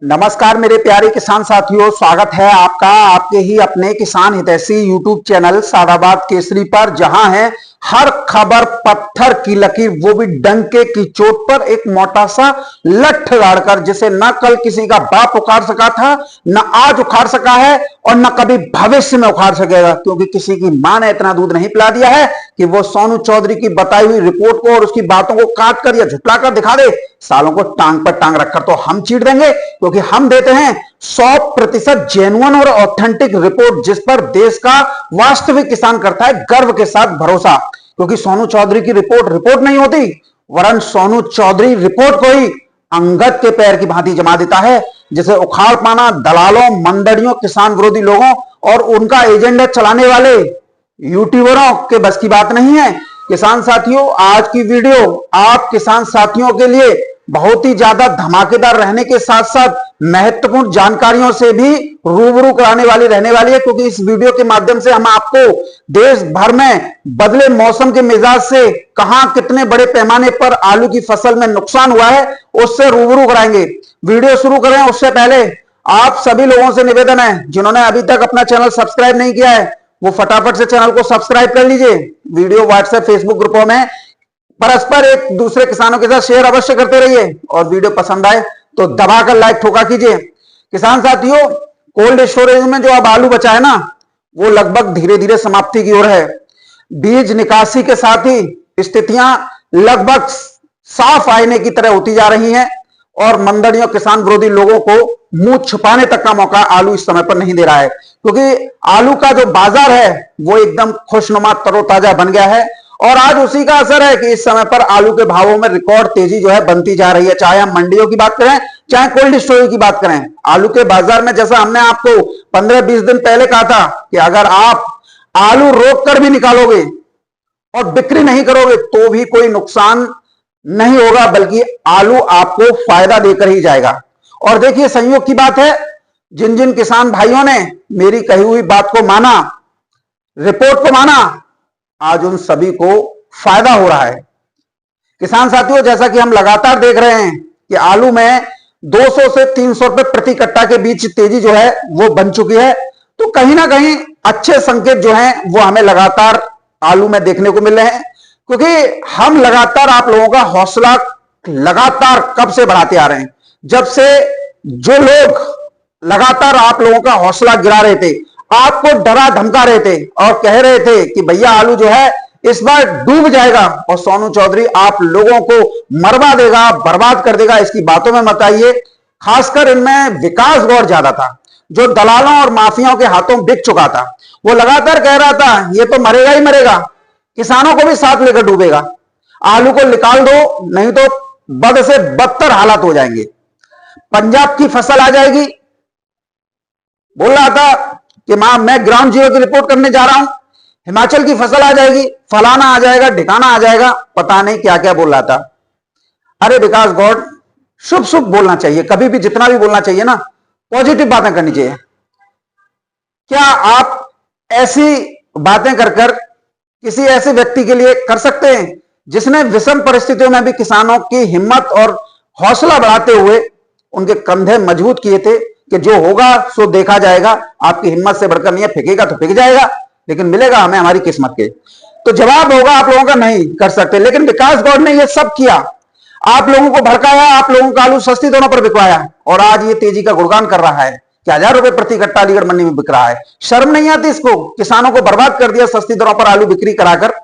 नमस्कार मेरे प्यारे किसान साथियों, स्वागत है आपका आपके ही अपने किसान हितैषी यूट्यूब चैनल सादाबाद केसरी पर, जहां है हर खबर पत्थर की लकीर, वो भी डंके की चोट पर एक मोटा सा लठ गाड़कर, जिसे न कल किसी का बाप उखाड़ सका था, न आज उखाड़ सका है और न कभी भविष्य में उखाड़ सकेगा, क्योंकि किसी की मां ने इतना दूध नहीं पिला दिया है कि वो सोनू चौधरी की बताई हुई रिपोर्ट को और उसकी बातों को काट कर या झुटला कर दिखा दे। सालों को टांग पर टांग रखकर तो हम चीट देंगे, क्योंकि हम देते हैं 100% जेन्युइन और ऑथेंटिक रिपोर्ट, जिस पर देश का वास्तविक किसान करता है गर्व के साथ भरोसा। क्योंकि सोनू चौधरी की रिपोर्ट नहीं होती, वरन सोनू चौधरी रिपोर्ट को ही अंगद के पैर की भांति जमा देता है, जिसे उखाड़ पाना दलालों, मंडलियों, किसान विरोधी लोगों और उनका एजेंडा चलाने वाले यूट्यूबरों के बस की बात नहीं है। किसान साथियों, आज की वीडियो आप किसान साथियों के लिए बहुत ही ज्यादा धमाकेदार रहने के साथ साथ महत्वपूर्ण जानकारियों से भी रूबरू कराने वाली रहने वाली है, क्योंकि इस वीडियो के माध्यम से हम आपको देश भर में बदले मौसम के मिजाज से कहां कितने बड़े पैमाने पर आलू की फसल में नुकसान हुआ है उससे रूबरू कराएंगे। वीडियो शुरू करें उससे पहले आप सभी लोगों से निवेदन है, जिन्होंने अभी तक अपना चैनल सब्सक्राइब नहीं किया है वो फटाफट से चैनल को सब्सक्राइब कर लीजिए। वीडियो व्हाट्सएप फेसबुक ग्रुपों में परस्पर एक दूसरे किसानों के साथ शेयर अवश्य करते रहिए और वीडियो पसंद आए तो दबाकर लाइक ठोका कीजिए। किसान साथियों, कोल्ड स्टोरेज में जो अब आलू बचा है ना, वो लगभग धीरे धीरे समाप्ति की ओर है। बीज निकासी के साथ ही स्थितियां लगभग साफ आईने की तरह होती जा रही हैं और मंडलियों, किसान विरोधी लोगों को मुंह छुपाने तक का मौका आलू इस समय पर नहीं दे रहा है, क्योंकि आलू का जो बाजार है वो एकदम खुशनुमा तरोताजा बन गया है और आज उसी का असर है कि इस समय पर आलू के भावों में रिकॉर्ड तेजी जो है बनती जा रही है। चाहे हम मंडियों की बात करें, चाहे कोल्ड स्टोरेज की बात करें, आलू के बाजार में जैसा हमने आपको 15-20 दिन पहले कहा था कि अगर आप आलू रोक कर भी निकालोगे और बिक्री नहीं करोगे तो भी कोई नुकसान नहीं होगा, बल्कि आलू आपको फायदा देकर ही जाएगा। और देखिए, संयोग की बात है, जिन जिन किसान भाइयों ने मेरी कही हुई बात को माना, रिपोर्ट को माना, आज उन सभी को फायदा हो रहा है। किसान साथियों, जैसा कि हम लगातार देख रहे हैं कि आलू में 200 से 300 रुपए प्रति कट्टा के बीच तेजी जो है वो बन चुकी है, तो कहीं ना कहीं अच्छे संकेत जो हैं वो हमें लगातार आलू में देखने को मिल रहे हैं, क्योंकि हम लगातार आप लोगों का हौसला लगातार कब से बढ़ाते आ रहे हैं, जब से जो लोग लगातार आप लोगों का हौसला गिरा रहे थे, आपको डरा धमका रहे थे और कह रहे थे कि भैया आलू जो है इस बार डूब जाएगा और सोनू चौधरी आप लोगों को मरवा देगा, बर्बाद कर देगा, इसकी बातों में मत आइए। खासकर इनमें विकास गौड़ ज्यादा था, जो दलालों और माफियाओं के हाथों बिक चुका था। वो लगातार कह रहा था ये तो मरेगा ही मरेगा, किसानों को भी साथ लेकर डूबेगा, आलू को निकाल दो नहीं तो बद से बदतर हालात हो जाएंगे, पंजाब की फसल आ जाएगी। बोल रहा था कि मैं ग्राउंड जीरो की रिपोर्ट करने जा रहा हूं, हिमाचल की फसल आ जाएगी, फलाना आ जाएगा, ठिकाना आ जाएगा, पता नहीं क्या क्या बोल रहा था। अरे विकास गौड़, शुभ शुभ बोलना चाहिए, कभी भी जितना भी बोलना चाहिए ना, पॉजिटिव बातें करनी चाहिए। क्या आप ऐसी बातें कर कर किसी ऐसे व्यक्ति के लिए कर सकते हैं जिसने विषम परिस्थितियों में भी किसानों की हिम्मत और हौसला बढ़ाते हुए उनके कंधे मजबूत किए थे कि जो होगा सो देखा जाएगा, आपकी हिम्मत से बढ़कर नहीं है, फेंकेगा तो फेंक जाएगा लेकिन मिलेगा हमें हमारी किस्मत के। तो जवाब होगा आप लोगों का नहीं कर सकते, लेकिन विकास गौड़ ने यह सब किया, आप लोगों को भड़काया, आप लोगों का आलू सस्ती दोनों पर बिकवाया और आज ये तेजी का गुणगान कर रहा है कि 1000 रुपए प्रति कट्टा अलीगढ़ मंडी में बिक रहा है। शर्म नहीं आती इसको? किसानों को बर्बाद कर दिया सस्ती दरों पर आलू बिक्री कराकर।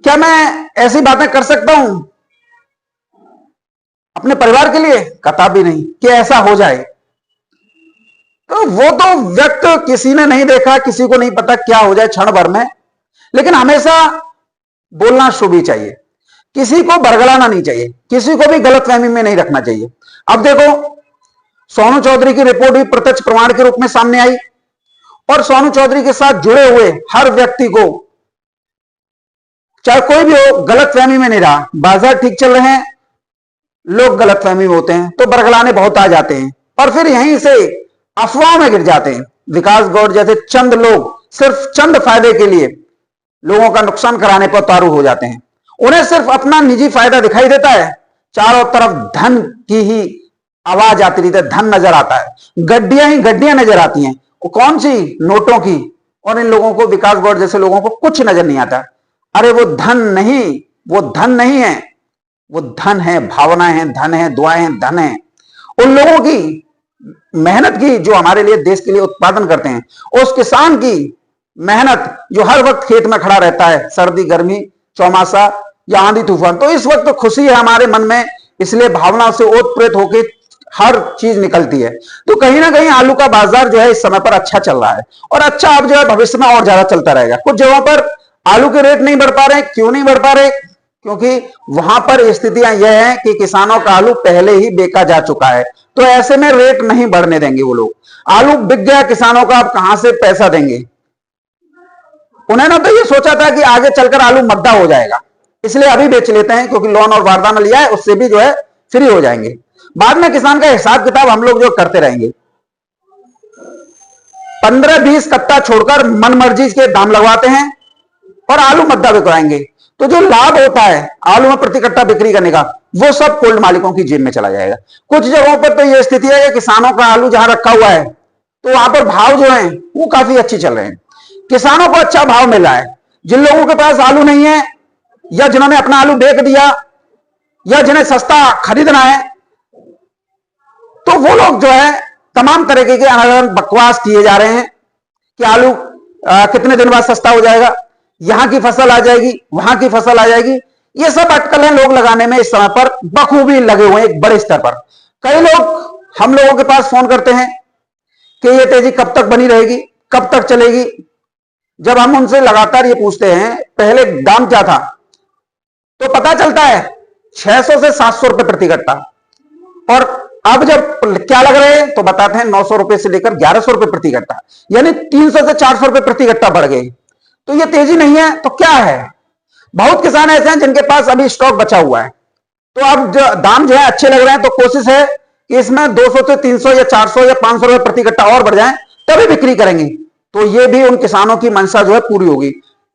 क्या मैं ऐसी बातें कर सकता हूं अपने परिवार के लिए? कतई नहीं कि ऐसा हो जाए। तो वो तो व्यक्त किसी ने नहीं देखा, किसी को नहीं पता क्या हो जाए क्षण भर में, लेकिन हमेशा बोलना शुभ ही चाहिए, किसी को बरगलाना नहीं चाहिए, किसी को भी गलतफहमी में नहीं रखना चाहिए। अब देखो, सोनू चौधरी की रिपोर्ट भी प्रत्यक्ष प्रमाण के रूप में सामने आई और सोनू चौधरी के साथ जुड़े हुए हर व्यक्ति को, चाहे कोई भी हो, गलतफहमी में नहीं रहा। बाजार ठीक चल रहे हैं, लोग गलतफहमी में होते हैं तो बरगलाने बहुत आ जाते हैं और फिर यहीं से अफवाहों में गिर जाते हैं। विकास गौड़ जैसे चंद लोग सिर्फ चंद फायदे के लिए लोगों का नुकसान कराने पर उतारू हो जाते हैं। उन्हें सिर्फ अपना निजी फायदा दिखाई देता है, चारों तरफ धन की ही आवाज आती रही है, धन नजर आता है, गड्डियां ही गड्डियां नजर आती हैं। वो कौन सी? नोटों की। और इन लोगों को, विकास गौड़ जैसे लोगों को कुछ नजर नहीं आता। अरे वो धन नहीं, वो धन नहीं है, वो धन है, भावनाएं हैं, धन है, दुआएं हैं, धन है उन लोगों की मेहनत की जो हमारे लिए, देश के लिए उत्पादन करते हैं। उस किसान की मेहनत जो हर वक्त खेत में खड़ा रहता है, सर्दी गर्मी चौमासा या आंधी तूफान। तो इस वक्त तो खुशी है हमारे मन में, इसलिए भावना से ओतप्रोत होकर हर चीज निकलती है। तो कहीं ना कहीं आलू का बाजार जो है इस समय पर अच्छा चल रहा है, और अच्छा अब जो है भविष्य में और ज्यादा चलता रहेगा। कुछ जगहों पर आलू के रेट नहीं बढ़ पा रहे। क्यों नहीं बढ़ पा रहे? क्योंकि वहां पर स्थितियां यह है कि किसानों का आलू पहले ही बेचा जा चुका है, तो ऐसे में रेट नहीं बढ़ने देंगे वो लोग। आलू बिक गया किसानों का, अब कहां से पैसा देंगे? उन्होंने तो ये सोचा था कि आगे चलकर आलू मद्दा हो जाएगा, इसलिए अभी बेच लेते हैं, क्योंकि लोन और वारदाना लिया है, उससे भी जो है फ्री हो जाएंगे। बाद में किसान का हिसाब किताब हम लोग जो करते रहेंगे। 15-20 कट्टा छोड़कर मनमर्जी के दाम लगवाते हैं और आलू मद्दा बिकवाएंगे। तो जो लाभ होता है आलू में प्रति कट्टा बिक्री करने का, वो सब कोल्ड मालिकों की जेब में चला जाएगा। कुछ जगहों पर तो यह स्थिति है कि किसानों का आलू जहां रखा हुआ है तो वहां पर भाव जो है वो काफी अच्छे चल रहे हैं, किसानों को अच्छा भाव मिल रहा है। जिन लोगों के पास आलू नहीं है, या जिन्होंने अपना आलू बेच दिया, या जिन्हें सस्ता खरीदना है, तो वो लोग जो है तमाम तरीके के अलग बकवास किए जा रहे हैं कि आलू कितने दिन बाद सस्ता हो जाएगा, यहां की फसल आ जाएगी, वहां की फसल आ जाएगी। ये सब अटकल है लोग लगाने में इस समय पर बखूबी लगे हुए हैं एक बड़े स्तर पर। कई लोग हम लोगों के पास फोन करते हैं कि ये तेजी कब तक बनी रहेगी, कब तक चलेगी। जब हम उनसे लगातार ये पूछते हैं पहले दाम क्या था, तो पता चलता है 600 से 700 रुपए प्रति कट्टा, और अब जब क्या लग रहे हैं तो बताते हैं 900 रुपए से लेकर 1100 रुपए प्रति कट्टा, यानी 300 से 400 रुपए प्रति कट्टा बढ़ गए। तो ये तेजी नहीं है तो क्या है? बहुत किसान ऐसे हैं जिनके पास अभी स्टॉक बचा हुआ है, तो अब जो दाम जो है अच्छे लग रहे हैं, तो कोशिश है कि इसमें 200 से 300 या 400 या 500 रुपए प्रति कट्टा और बढ़ जाए, तभी बिक्री करेंगे। तो ये भी उन किसानों की मंशा जो है पूरी होगी,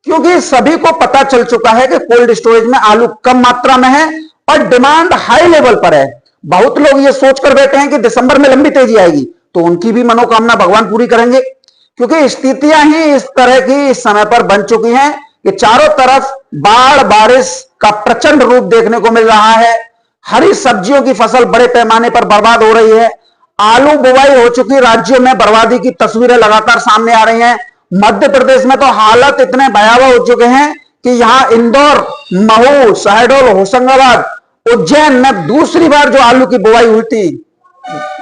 क्योंकि सभी को पता चल चुका है कि कोल्ड स्टोरेज में आलू कम मात्रा में है और डिमांड हाई लेवल पर है। बहुत लोग ये सोचकर बैठे हैं कि दिसंबर में लंबी तेजी आएगी, तो उनकी भी मनोकामना भगवान पूरी करेंगे, क्योंकि स्थितियां ही इस तरह की इस समय पर बन चुकी हैं कि चारों तरफ बाढ़ बारिश का प्रचंड रूप देखने को मिल रहा है। हरी सब्जियों की फसल बड़े पैमाने पर बर्बाद हो रही है। आलू बुवाई हो चुकी राज्यों में बर्बादी की तस्वीरें लगातार सामने आ रही हैं। मध्य प्रदेश में तो हालत इतने भयावह हो चुके हैं कि यहां इंदौर, महू, शहडोल, होशंगाबाद, उज्जैन में दूसरी बार जो आलू की बुवाई हुई थी,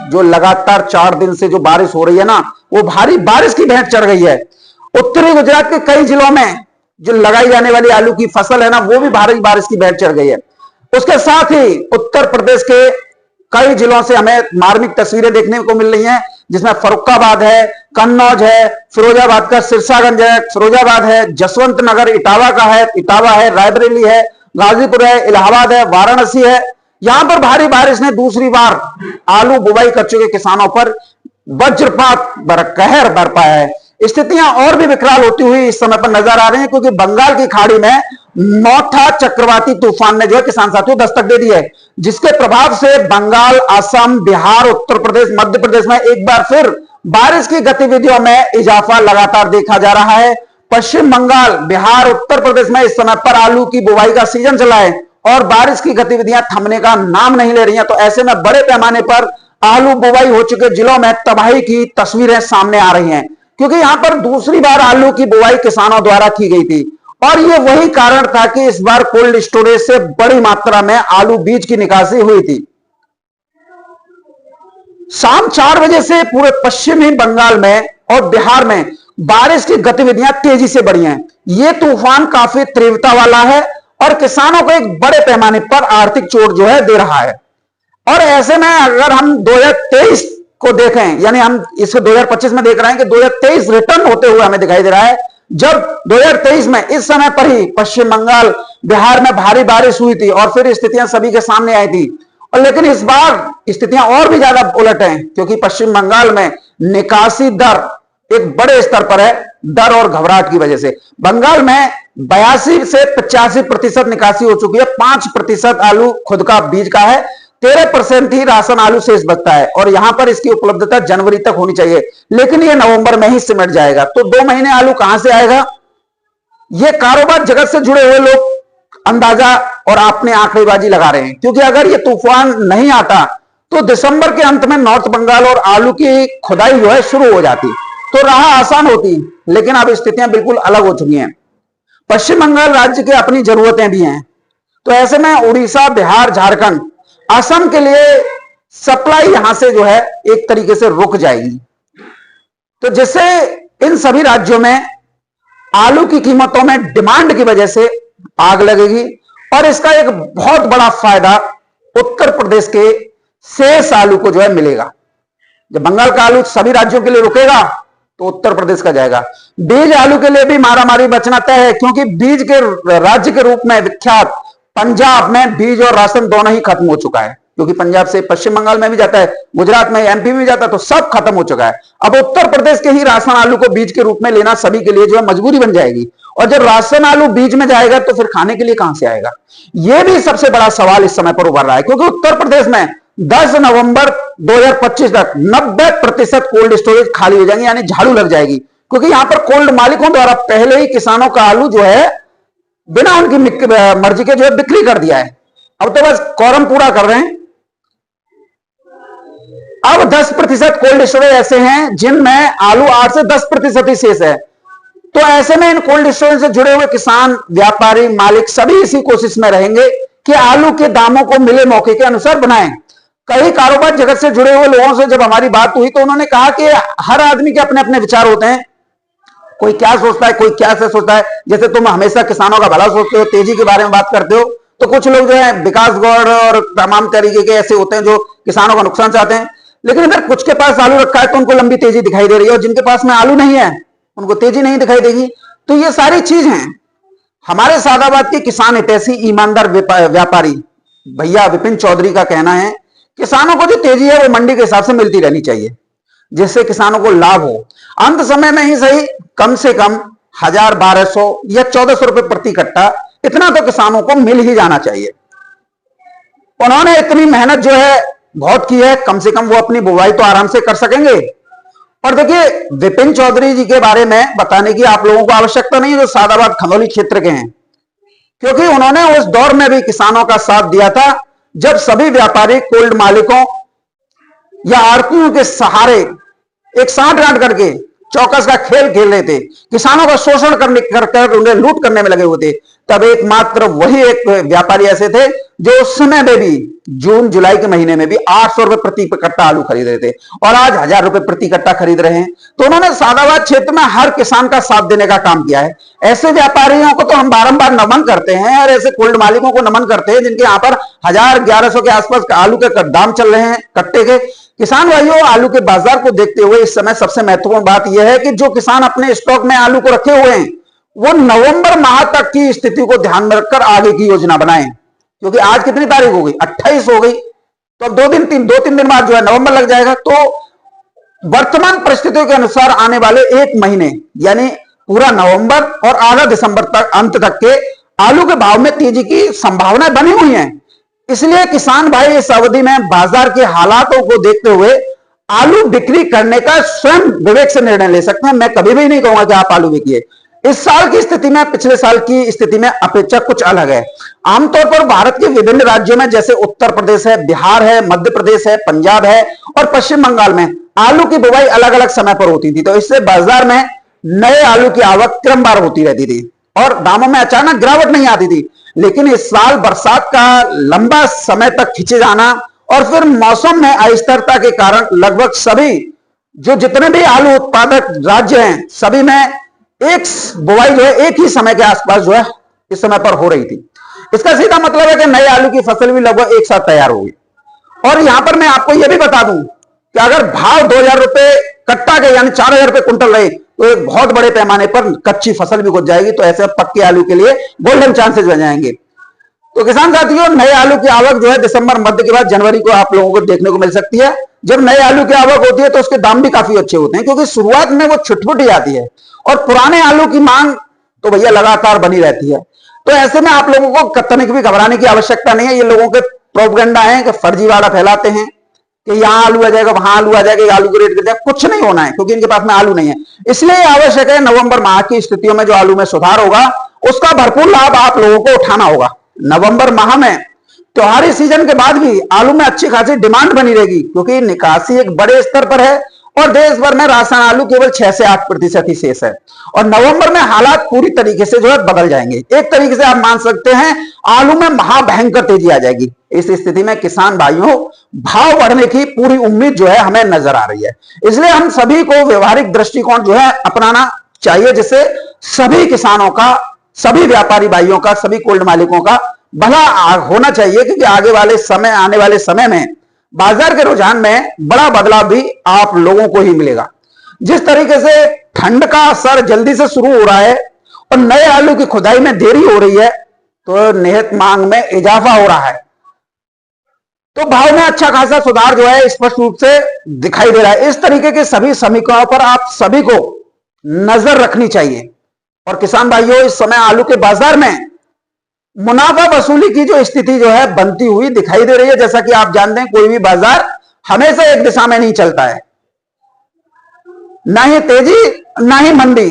जो लगातार 4 दिन से जो बारिश हो रही है ना, वो भारी बारिश की भेंट चढ़ गई है। उत्तरी गुजरात के कई जिलों में जो लगाई जाने वाली आलू की फसल है ना, वो भी भारी बारिश की भेंट चढ़ गई है। उसके साथ ही उत्तर प्रदेश के कई जिलों से हमें मार्मिक तस्वीरें देखने को मिल रही हैं, जिसमें फर्रुखाबाद है, कन्नौज है, फिरोजाबाद का सिरसागंज है, फिरोजाबाद है, जसवंत नगर इटावा का है, इटावा है, रायबरेली है, गाजीपुर है, इलाहाबाद है, वाराणसी है। यहां पर भारी बारिश ने दूसरी बार आलू बुवाई कर चुके किसानों पर वज्रपात कहर बरपाया है। स्थितियां और भी विकराल होती हुई इस समय पर नजर आ रही हैं, क्योंकि बंगाल की खाड़ी में मोथा चक्रवाती तूफान ने जो है किसान साथियों दस्तक दे दी है, जिसके प्रभाव से बंगाल, असम, बिहार, उत्तर प्रदेश, मध्य प्रदेश में एक बार फिर बारिश की गतिविधियों में इजाफा लगातार देखा जा रहा है। पश्चिम बंगाल, बिहार, उत्तर प्रदेश में इस समय पर आलू की बुवाई का सीजन चला है और बारिश की गतिविधियां थमने का नाम नहीं ले रही हैं। तो ऐसे में बड़े पैमाने पर आलू बुवाई हो चुके जिलों में तबाही की तस्वीरें सामने आ रही हैं, क्योंकि यहां पर दूसरी बार आलू की बुवाई किसानों द्वारा की गई थी, और यह वही कारण था कि इस बार कोल्ड स्टोरेज से बड़ी मात्रा में आलू बीज की निकासी हुई थी। शाम 4 बजे से पूरे पश्चिमी बंगाल में और बिहार में बारिश की गतिविधियां तेजी से बढ़ी हैं। यह तूफान काफी तीव्रता वाला है और किसानों को एक बड़े पैमाने पर आर्थिक चोट जो है दे रहा है। और ऐसे में अगर हम 2023 को देखें, यानी हम इसे 2025 में देख रहे हैं कि 2023 रिटर्न होते हुए हमें दिखाई दे रहा है, जब 2023 में इस समय पर ही पश्चिम बंगाल, बिहार में भारी बारिश हुई थी और फिर स्थितियां सभी के सामने आई थी। और लेकिन इस बार स्थितियां और भी ज्यादा उलट हैं, क्योंकि पश्चिम बंगाल में निकासी दर एक बड़े स्तर पर है। डर और घबराहट की वजह से। बंगाल में 82 से 85% निकासी हो चुकी है, 5% आलू खुद का बीज का है, 13% ही राशन आलू शेष बचता है और यहां पर इसकी उपलब्धता जनवरी तक होनी चाहिए, लेकिन ये नवंबर में ही सिमट जाएगा। तो 2 महीने आलू कहां से आएगा? ये कारोबार जगत से जुड़े हुए लोग अंदाजा और अपने आंकड़ेबाजी लगा रहे हैं, क्योंकि अगर ये तूफान नहीं आता तो दिसंबर के अंत में नॉर्थ बंगाल और आलू की खुदाई जो है शुरू हो जाती, तो राह आसान होती, लेकिन अब स्थितियां बिल्कुल अलग हो चुकी हैं। पश्चिम बंगाल राज्य की अपनी जरूरतें भी हैं, तो ऐसे में उड़ीसा, बिहार, झारखंड, असम के लिए सप्लाई यहां से जो है एक तरीके से रुक जाएगी, तो जिससे इन सभी राज्यों में आलू की कीमतों में डिमांड की वजह से आग लगेगी और इसका एक बहुत बड़ा फायदा उत्तर प्रदेश के शेष आलू को जो है मिलेगा। जब बंगाल का आलू सभी राज्यों के लिए रुकेगा तो उत्तर प्रदेश का जाएगा। बीज आलू के लिए भी मारामारी बचना तय है, क्योंकि बीज के राज्य के रूप में विख्यात पंजाब में बीज और राशन दोनों ही खत्म हो चुका है, क्योंकि पंजाब से पश्चिम बंगाल में भी जाता है, गुजरात में, एमपी में जाता है, तो सब खत्म हो चुका है। अब उत्तर प्रदेश के ही राशन आलू को बीज के रूप में लेना सभी के लिए जो है मजबूरी बन जाएगी, और जब राशन आलू बीज में जाएगा तो फिर खाने के लिए कहां से आएगा? यह भी सबसे बड़ा सवाल इस समय पर उभर रहा है, क्योंकि उत्तर प्रदेश में 10 नवंबर 2025 तक 90% कोल्ड स्टोरेज खाली हो जाएंगे, यानी झाड़ू लग जाएगी, क्योंकि यहां पर कोल्ड मालिकों द्वारा पहले ही किसानों का आलू जो है बिना उनकी मर्जी के जो है बिक्री कर दिया है। अब तो बस कॉरम पूरा कर रहे हैं। अब 10% कोल्ड स्टोरेज ऐसे हैं जिनमें आलू 8 से 10% ही शेष है, तो ऐसे में इन कोल्ड स्टोरेज से जुड़े हुए किसान, व्यापारी, मालिक सभी इसी कोशिश में रहेंगे कि आलू के दामों को मिले मौके के अनुसार बनाएं। कई कारोबार जगत से जुड़े हुए लोगों से जब हमारी बात हुई तो उन्होंने कहा कि हर आदमी के अपने अपने विचार होते हैं, कोई क्या सोचता है, कोई क्या से सोचता है। जैसे तुम हमेशा किसानों का भला सोचते हो, तेजी के बारे में बात करते हो, तो कुछ लोग जो है विकास गौड़ और तमाम तरीके के ऐसे होते हैं जो किसानों का नुकसान चाहते हैं, लेकिन अगर कुछ के पास आलू रखा है तो उनको लंबी तेजी दिखाई दे रही है, और जिनके पास में आलू नहीं है उनको तेजी नहीं दिखाई देगी। तो ये सारी चीज हैं। हमारे सादाबाद के किसान हितैषी ईमानदार व्यापारी भैया विपिन चौधरी का कहना है, किसानों को जो तेजी है वो मंडी के हिसाब से मिलती रहनी चाहिए, जिससे किसानों को लाभ हो। अंत समय में ही सही, कम से कम 1000, 1200 या 1400 रुपए प्रति कट्टा, इतना तो किसानों को मिल ही जाना चाहिए। उन्होंने इतनी मेहनत जो है बहुत की है, कम से कम वो अपनी बुवाई तो आराम से कर सकेंगे। और देखिए, विपिन चौधरी जी के बारे में बताने की आप लोगों को आवश्यकता नहीं है जो सादाबाद खनौली क्षेत्र के हैं, क्योंकि उन्होंने उस दौर में भी किसानों का साथ दिया था जब सभी व्यापारी कोल्ड मालिकों या आड़तियों के सहारे एक साठ गांठ करके चौकस का खेल खेल रहे थे, किसानों का शोषण करने कर उन्हें लूट करने में लगे हुए थे। तब एकमात्र वही एक व्यापारी ऐसे थे जो उस समय में भी जून जुलाई के महीने में भी 800 रुपए प्रति कट्टा आलू खरीद रहे थे, और आज 1000 रुपए प्रति कट्टा खरीद रहे हैं। तो उन्होंने सादाबाद क्षेत्र में हर किसान का साथ देने का काम किया है। ऐसे व्यापारियों को तो हम बारंबार नमन करते हैं, और ऐसे कोल्ड मालिकों को नमन करते हैं जिनके यहाँ पर 1000, 1100 के आसपास आलू के दाम चल रहे हैं कट्टे के। किसान भाइयों, आलू के बाजार को देखते हुए इस समय सबसे महत्वपूर्ण बात यह है कि जो किसान अपने स्टॉक में आलू को रखे हुए हैं वो नवंबर माह तक की स्थिति को ध्यान में रखकर आगे की योजना बनाएं, क्योंकि आज कितनी तारीख हो गई? 28 हो गई, तो अब 2-3 दिन बाद जो है नवंबर लग जाएगा। तो वर्तमान परिस्थितियों के अनुसार आने वाले 1 महीने यानी पूरा नवंबर और आधा दिसंबर तक, अंत तक के आलू के भाव में तेजी की संभावनाएं बनी हुई हैं। इसलिए किसान भाई इस अवधि में बाजार के हालातों को देखते हुए आलू बिक्री करने का स्वयं विवेक से निर्णय ले सकते हैं। मैं कभी भी नहीं कहूंगा कि आप आलू बिकिए। इस साल की स्थिति में पिछले साल की स्थिति में अपेक्षा कुछ अलग है। आमतौर पर भारत के विभिन्न राज्यों में जैसे उत्तर प्रदेश है, बिहार है, मध्य प्रदेश है, पंजाब है और पश्चिम बंगाल में आलू की बुवाई अलग अलग समय पर होती थी, तो इससे बाजार में नए आलू की आवक क्रमवार होती रहती थी और दामों में अचानक गिरावट नहीं आती थी। लेकिन इस साल बरसात का लंबा समय तक खिंचे जाना और फिर मौसम में अस्थिरता के कारण लगभग सभी जितने भी आलू उत्पादक राज्य हैं सभी में एक बुवाई जो है एक ही समय के आसपास जो है इस समय पर हो रही थी। इसका सीधा मतलब है कि नए आलू की फसल भी लगभग एक साथ तैयार होगी। और यहां पर मैं आपको यह भी बता दूं कि अगर भाव 2000 रुपए कट्टा के यानी 4000 रुपए कुंटल रहे तो एक बहुत बड़े पैमाने पर कच्ची फसल भी कुछ जाएगी, तो ऐसे पक्के आलू के लिए गोल्डन चांसेस बन जाएंगे। तो किसान साथियों, नए आलू की आवक जो है दिसंबर मध्य के बाद जनवरी को आप लोगों को देखने को मिल सकती है। जब नए आलू की आवक होती है तो उसके दाम भी काफी अच्छे होते हैं, क्योंकि शुरुआत में वो छुटपुट ही आती है और पुराने आलू की मांग तो भैया लगातार बनी रहती है। तो ऐसे में आप लोगों को तनिक भी घबराने की आवश्यकता नहीं है। ये लोगों के प्रोपगेंडा है कि फर्जीवाड़ा फैलाते हैं कि यहां आलू आ जाएगा, वहां आलू आ जाएगा, आलू के रेट गिर जाएगा। कुछ नहीं होना है, क्योंकि इनके पास में आलू नहीं है। इसलिए आवश्यक है नवंबर माह की स्थितियों में जो आलू में सुधार होगा उसका भरपूर लाभ आप लोगों को उठाना होगा। नवंबर माह में त्योहारी सीजन के बाद भी आलू में अच्छी खासी डिमांड बनी रहेगी, क्योंकि निकासी एक बड़े स्तर पर है और देश भर में राशन आलू केवल 6 से 8% ही शेष है। और नवंबर में हालात पूरी तरीके से जो है बदल जाएंगे। एक तरीके से आप मान सकते हैं आलू में महाभयंकर तेजी आ जाएगी। इस स्थिति में किसान भाइयों भाव बढ़ने की पूरी उम्मीद जो है हमें नजर आ रही है। इसलिए हम सभी को व्यवहारिक दृष्टिकोण जो है अपनाना चाहिए, जिससे सभी किसानों का, सभी व्यापारी भाइयों का, सभी कोल्ड मालिकों का भला होना चाहिए, क्योंकि आने वाले समय में बाजार के रुझान में बड़ा बदलाव भी आप लोगों को ही मिलेगा। जिस तरीके से ठंड का असर जल्दी से शुरू हो रहा है और नए आलू की खुदाई में देरी हो रही है, तो निहित मांग में इजाफा हो रहा है। तो भाव में अच्छा खासा सुधार जो है स्पष्ट रूप से दिखाई दे रहा है। इस तरीके के सभी समीकरणों पर आप सभी को नजर रखनी चाहिए। और किसान भाइयों, इस समय आलू के बाजार में मुनाफा वसूली की जो स्थिति जो है बनती हुई दिखाई दे रही है। जैसा कि आप जानते हैं कोई भी बाजार हमेशा एक दिशा में नहीं चलता है, ना ही तेजी ना ही मंदी।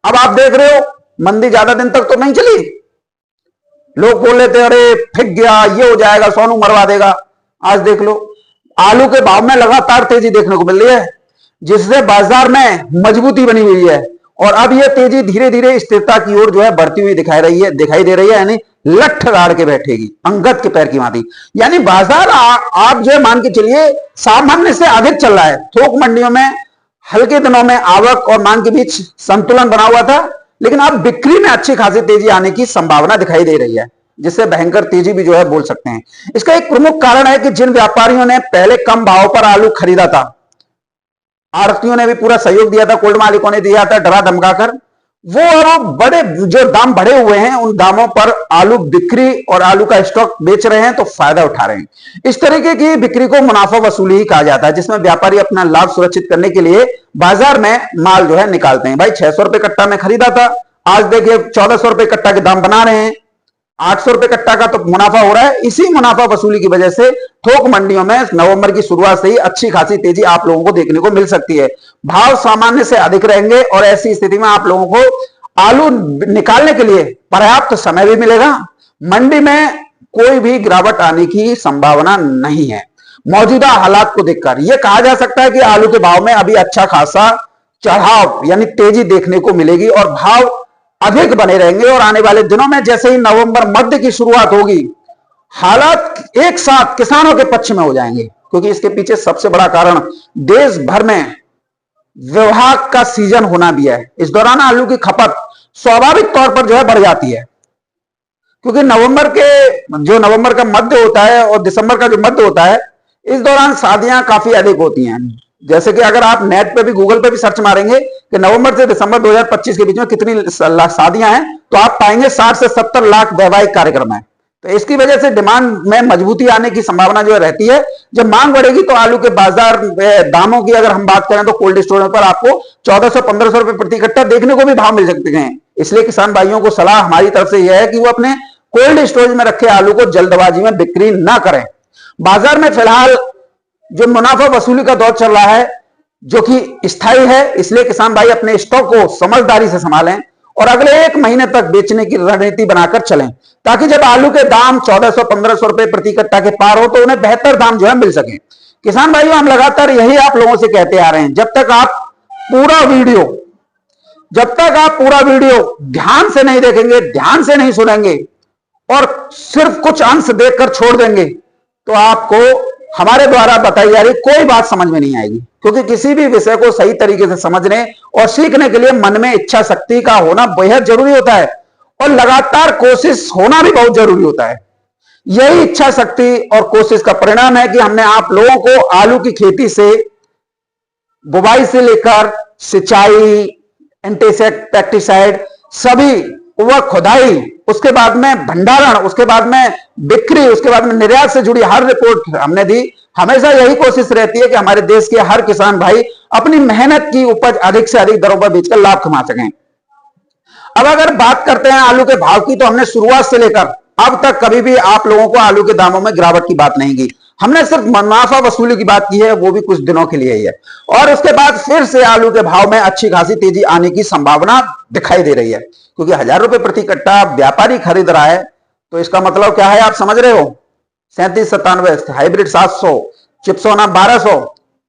अब आप देख रहे हो मंदी ज्यादा दिन तक तो नहीं चली। लोग बोल लेते हैं अरे फिक गया, ये हो जाएगा, सोनू मरवा देगा। आज देख लो आलू के भाव में लगातार तेजी देखने को मिल रही है, जिससे बाजार में मजबूती बनी हुई है। और अब यह तेजी धीरे धीरे स्थिरता की ओर जो है बढ़ती हुई दिखाई दे रही है। यानी लठ गाड़ के बैठेगी अंगद के पैर की भांति। यानी बाजार आप जो है मान के चलिए सामान्य से अधिक चल रहा है। थोक मंडियों में हल्के दिनों में आवक और मांग के बीच संतुलन बना हुआ था, लेकिन अब बिक्री में अच्छी खासी तेजी आने की संभावना दिखाई दे रही है, जिससे भयंकर तेजी भी जो है बोल सकते हैं। इसका एक प्रमुख कारण है कि जिन व्यापारियों ने पहले कम भाव पर आलू खरीदा था, आड़तियों ने भी पूरा सहयोग दिया था, कोल्ड मालिकों ने दिया था डरा धमकाकर, वो अब बड़े जो दाम बढ़े हुए हैं उन दामों पर आलू बिक्री और आलू का स्टॉक बेच रहे हैं, तो फायदा उठा रहे हैं। इस तरीके की बिक्री को मुनाफा वसूली ही कहा जाता है, जिसमें व्यापारी अपना लाभ सुरक्षित करने के लिए बाजार में माल जो है निकालते हैं। भाई 600 रुपए कट्टा में खरीदा था, आज देखिए 1400 रुपए कट्टा के दाम बना रहे हैं, 800 रुपए कट्टा का तो मुनाफा हो रहा है। इसी मुनाफा वसूली की वजह से थोक मंडियों में नवंबर की शुरुआत से ही अच्छी खासी तेजी आप लोगों को देखने को मिल सकती है। भाव सामान्य से अधिक रहेंगे और ऐसी स्थिति में आप लोगों को आलू निकालने के लिए पर्याप्त समय भी मिलेगा। मंडी में कोई भी गिरावट आने की संभावना नहीं है। मौजूदा हालात को देखकर यह कहा जा सकता है कि आलू के भाव में अभी अच्छा खासा चढ़ाव यानी तेजी देखने को मिलेगी और भाव अधिक बने रहेंगे। और आने वाले दिनों में जैसे ही नवंबर मध्य की शुरुआत होगी, हालात एक साथ किसानों के पक्ष में हो जाएंगे, क्योंकि इसके पीछे सबसे बड़ा कारण देश भर में विवाह का सीजन होना भी है। इस दौरान आलू की खपत स्वाभाविक तौर पर जो है बढ़ जाती है, क्योंकि नवंबर का मध्य होता है और दिसंबर का जो मध्य होता है, इस दौरान शादियां काफी अधिक होती हैं। जैसे कि अगर आप नेट पे भी गूगल पे भी सर्च मारेंगे कि नवंबर से दिसंबर 2025 के बीच में कितनी शादियां हैं, तो आप पाएंगे 60 से 70 लाख वैवाहिक कार्यक्रम है। तो इसकी वजह से डिमांड में मजबूती आने की संभावना जो रहती है। जब मांग बढ़ेगी तो आलू के बाजार दामों की अगर हम बात करें तो कोल्ड स्टोरेज पर आपको 1400-1500 रुपए प्रति कट्टा देखने को भी भाव मिल सकते हैं। इसलिए किसान भाइयों को सलाह हमारी तरफ से यह है कि वो अपने कोल्ड स्टोरेज में रखे आलू को जल्दबाजी में बिक्री ना करें। बाजार में फिलहाल जो मुनाफा वसूली का दौर चल रहा है, जो कि स्थायी है, इसलिए किसान भाई अपने स्टॉक को समझदारी से संभालें और अगले 1 महीने तक बेचने की रणनीति बनाकर चलें, ताकि जब आलू के दाम 1400-1500 रुपए प्रति कट्टा के पार हो तो उन्हें बेहतर दाम जो है मिल सके। किसान भाइयों, हम लगातार यही आप लोगों से कहते आ रहे हैं, जब तक आप पूरा वीडियो ध्यान से नहीं देखेंगे, ध्यान से नहीं सुनेंगे और सिर्फ कुछ अंश देखकर छोड़ देंगे, तो आपको हमारे द्वारा बताई जा रही कोई बात समझ में नहीं आएगी। क्योंकि किसी भी विषय को सही तरीके से समझने और सीखने के लिए मन में इच्छा शक्ति का होना बेहद जरूरी होता है और लगातार कोशिश होना भी बहुत जरूरी होता है। यही इच्छा शक्ति और कोशिश का परिणाम है कि हमने आप लोगों को आलू की खेती से बुवाई से लेकर सिंचाई, इंसेक्टिसाइड सभी, वह खुदाई, उसके बाद में भंडारण, उसके बाद में बिक्री, उसके बाद में निर्यात से जुड़ी हर रिपोर्ट हमने दी। हमेशा यही कोशिश रहती है कि हमारे देश के हर किसान भाई अपनी मेहनत की उपज अधिक से अधिक दरों पर बेचकर लाभ कमा सकें। अब अगर बात करते हैं आलू के भाव की, तो हमने शुरुआत से लेकर अब तक कभी भी आप लोगों को आलू के दामों में गिरावट की बात नहीं की। हमने सिर्फ मुनाफा वसूली की बात की है, वो भी कुछ दिनों के लिए ही है। और उसके बाद फिर से आलू के भाव में अच्छी खासी तेजी आने की संभावना दिखाई दे रही है, क्योंकि 1000 रुपए प्रति कट्टा व्यापारी खरीद रहा है। तो इसका मतलब क्या है, आप समझ रहे हो। 3797, हाइब्रिड 700, चिप्सोना 1200।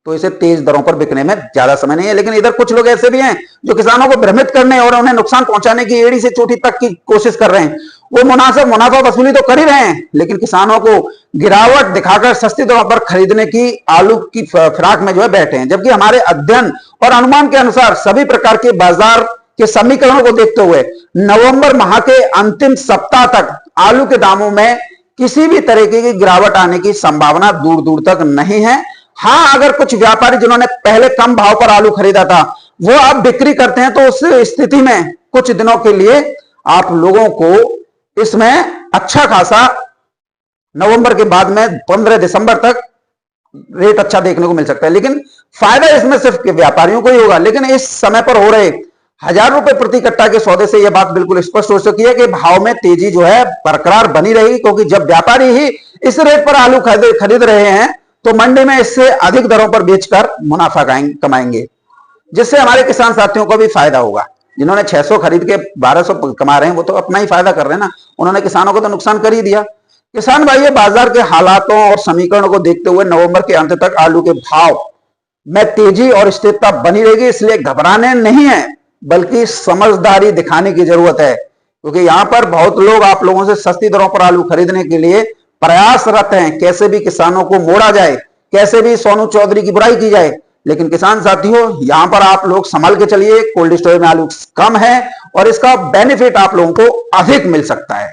तो इसे तेज दरों पर बिकने में ज्यादा समय नहीं है। लेकिन इधर कुछ लोग ऐसे भी हैं जो किसानों को भ्रमित करने और उन्हें नुकसान पहुंचाने की एड़ी से चोटी तक की कोशिश कर रहे हैं। वो मुनाफा वसूली तो कर ही रहे हैं, लेकिन किसानों को गिरावट दिखाकर सस्ती दरों पर खरीदने की आलू की फिराक में जो है बैठे हैं। जबकि हमारे अध्ययन और अनुमान के अनुसार सभी प्रकार के बाजार के समीकरणों को देखते हुए नवंबर माह के अंतिम सप्ताह तक आलू के दामों में किसी भी तरीके की गिरावट आने की संभावना दूर दूर तक नहीं है। हां, अगर कुछ व्यापारी जिन्होंने पहले कम भाव पर आलू खरीदा था वो अब बिक्री करते हैं, तो उस स्थिति में कुछ दिनों के लिए आप लोगों को इसमें अच्छा खासा नवंबर के बाद में 15 दिसंबर तक रेट अच्छा देखने को मिल सकता है। लेकिन फायदा इसमें सिर्फ व्यापारियों को ही होगा। लेकिन इस समय पर हो रहे 1000 रुपए प्रति कट्टा के सौदे से यह बात बिल्कुल स्पष्ट हो चुकी है कि भाव में तेजी जो है बरकरार बनी रहेगी, क्योंकि जब व्यापारी ही इस रेट पर आलू खरीद रहे हैं तो मंडी में इससे अधिक दरों पर बेचकर मुनाफा कमाएंगे, जिससे हमारे किसान साथियों को भी फायदा होगा। जिन्होंने 600 खरीद के 1200 कमा रहे हैं वो तो अपना ही फायदा कर रहे हैं ना, उन्होंने किसानों को तो नुकसान कर ही दिया। किसान भाई, बाजार के हालातों और समीकरणों को देखते हुए नवंबर के अंत तक आलू के भाव में तेजी और स्थिरता बनी रहेगी। इसलिए घबराने नहीं है, बल्कि समझदारी दिखाने की जरूरत है, क्योंकि यहां पर बहुत लोग आप लोगों से सस्ती दरों पर आलू खरीदने के लिए प्रयासरत हैं। कैसे भी किसानों को मोड़ा जाए, कैसे भी सोनू चौधरी की बुराई की जाए। लेकिन किसान साथियों, यहां पर आप लोग संभल के चलिए। कोल्ड स्टोरेज में आलू कम है और इसका बेनिफिट आप लोगों को अधिक मिल सकता है।